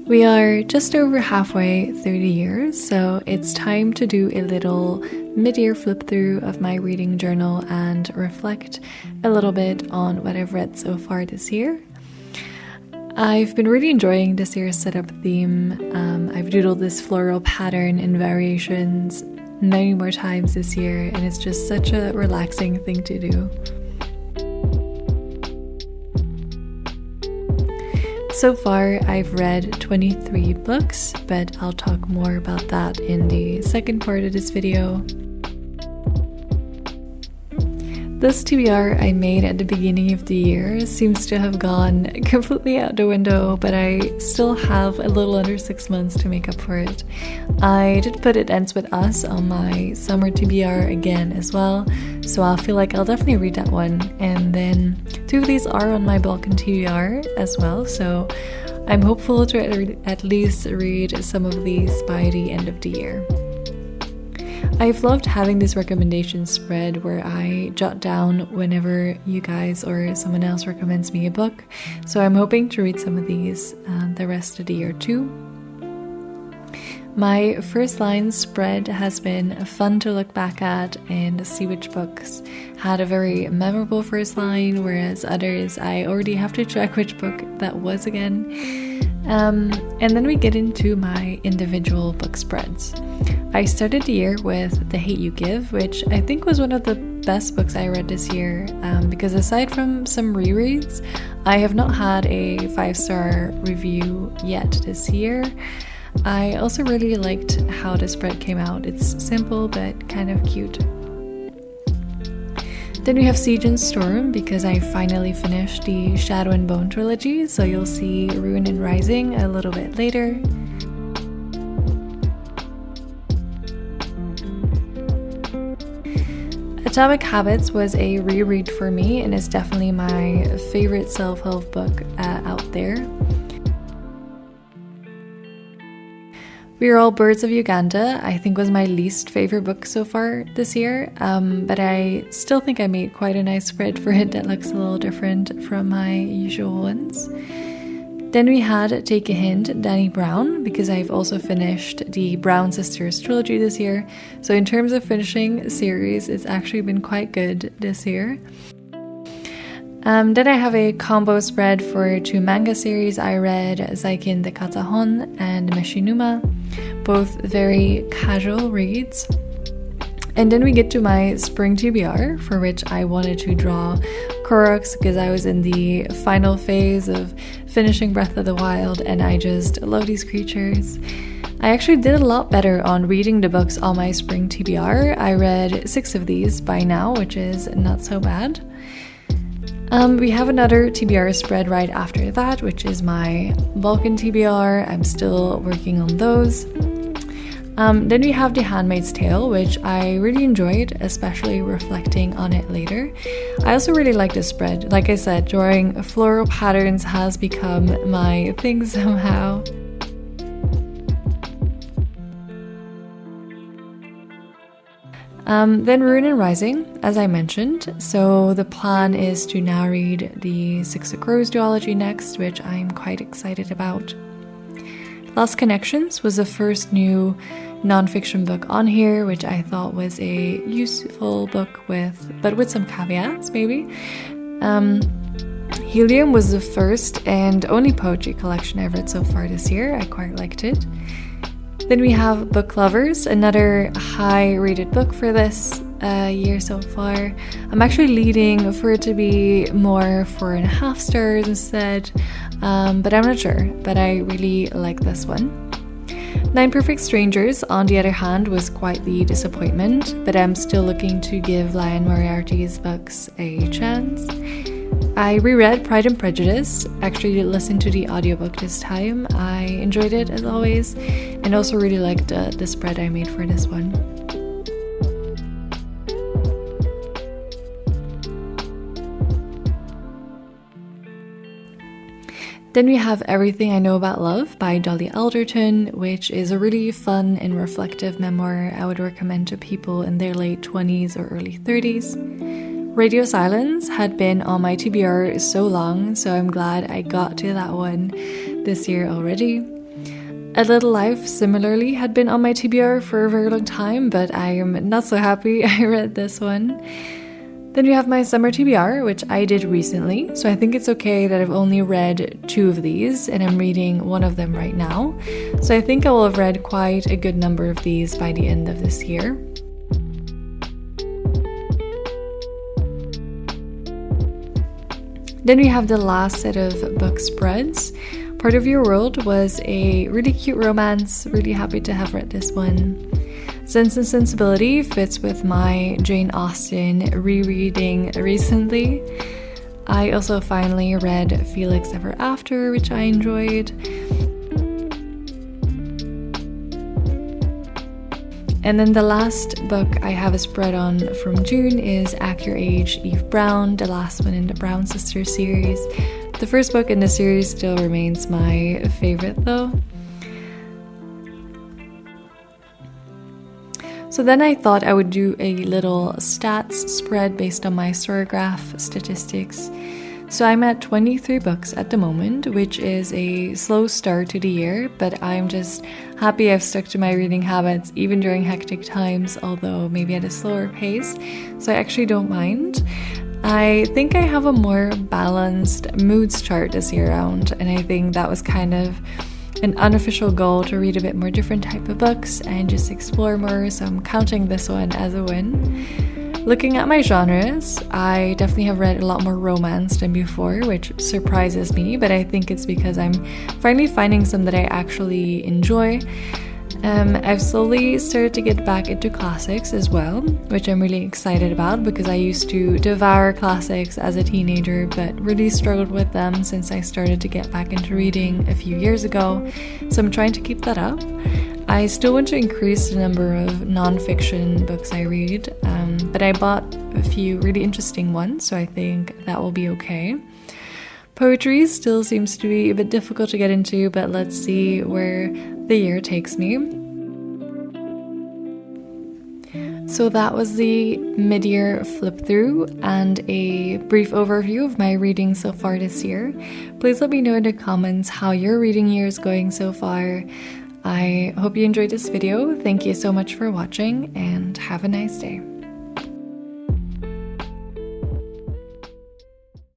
We are just over halfway through the year, so it's time to do a little mid-year flip through of my reading journal and reflect a little bit on what I've read so far this year. I've been really enjoying this year's setup theme. I've doodled this floral pattern in variations many more times this year, and it's just such a relaxing thing to do. So far, I've read 23 books, but I'll talk more about that in the second part of this video. This TBR I made at the beginning of the year seems to have gone completely out the window, but I still have a little under 6 months to make up for it. I did put It Ends With Us on my summer TBR again as well, so I feel like I'll definitely read that one. And then 2 of these are on my Balkan TBR as well, so I'm hopeful to at least read some of these by the end of the year. I've loved having this recommendation spread where I jot down whenever you guys or someone else recommends me a book, so I'm hoping to read some of these the rest of the year too. My first line spread has been fun to look back at and see which books had a very memorable first line, whereas others I already have to check which book that was again. And then we get into my individual book spreads. I started the year with The Hate You Give, which I think was one of the best books I read this year, because aside from some rereads, I have not had a 5-star review yet this year. I also really liked how the spread came out. It's simple but kind of cute. Then we have Siege and Storm, because I finally finished the Shadow and Bone trilogy, so you'll see Ruin and Rising a little bit later. Atomic Habits was a reread for me and is definitely my favorite self-help book out there. We Are All Birds of Uganda, I think, was my least favorite book so far this year, but I still think I made quite a nice spread for it that looks a little different from my usual ones. Then we had Take a Hint, Dani Brown, because I've also finished the Brown Sisters trilogy this year, so in terms of finishing a series, it's actually been quite good this year. Then I have a combo spread for 2 manga series I read, Zaikin de Katahon and Meshinuma, both very casual reads. And then we get to my spring TBR, for which I wanted to draw Koroks because I was in the final phase of finishing Breath of the Wild and I just love these creatures. I actually did a lot better on reading the books on my spring TBR. I read 6 of these by now, which is not so bad. We have another TBR spread right after that, which is my Balkan TBR. I'm still working on those. Then we have The Handmaid's Tale, which I really enjoyed, especially reflecting on it later. I also really like this spread. Like I said, drawing floral patterns has become my thing somehow. Then Ruin and Rising, as I mentioned. So the plan is to now read the Six of Crows duology next, which I'm quite excited about. Lost Connections was the first new non-fiction book on here, which I thought was a useful book but with some caveats maybe. Helium was the first and only poetry collection I've read so far this year. I quite liked it. Then we have Book Lovers, another high-rated book for this year so far. I'm actually leaning for it to be more 4.5 stars instead, but I'm not sure. But I really like this one. 9 Perfect Strangers, on the other hand, was quite the disappointment, but I'm still looking to give Liane Moriarty's books a chance. I reread Pride and Prejudice, actually listened to the audiobook this time. I enjoyed it as always, and also really liked the spread I made for this one. Then we have Everything I Know About Love by Dolly Alderton, which is a really fun and reflective memoir I would recommend to people in their late 20s or early 30s. Radio Silence had been on my TBR so long, so I'm glad I got to that one this year already. A Little Life similarly had been on my TBR for a very long time, but I am not so happy I read this one. Then we have my summer TBR, which I did recently, so I think it's okay that I've only read 2 of these, and I'm reading one of them right now. So I think I will have read quite a good number of these by the end of this year. Then we have the last set of book spreads. Part of Your World was a really cute romance, really happy to have read this one. Sense and Sensibility fits with my Jane Austen rereading recently. I also finally read Felix Ever After, which I enjoyed. And then the last book I have a spread on from June is Act Your Age, Eve Brown, the last one in the Brown Sisters series. The first book in the series still remains my favorite though. So then I thought I would do a little stats spread based on my Storygraph statistics. So I'm at 23 books at the moment, which is a slow start to the year, but I'm just happy I've stuck to my reading habits even during hectic times, although maybe at a slower pace, so I actually don't mind. I think I have a more balanced moods chart this year round, and I think that was kind of an unofficial goal to read a bit more different type of books and just explore more, so I'm counting this one as a win. Looking at my genres, I definitely have read a lot more romance than before, which surprises me, but I think it's because I'm finally finding some that I actually enjoy. I've slowly started to get back into classics as well, which I'm really excited about because I used to devour classics as a teenager but really struggled with them since I started to get back into reading a few years ago, so I'm trying to keep that up. I still want to increase the number of non-fiction books I read, but I bought a few really interesting ones, so I think that will be okay. Poetry still seems to be a bit difficult to get into, but let's see where the year takes me. So that was the mid-year flip through and a brief overview of my reading so far this year. Please let me know in the comments how your reading year is going so far. I hope you enjoyed this video. Thank you so much for watching and have a nice day.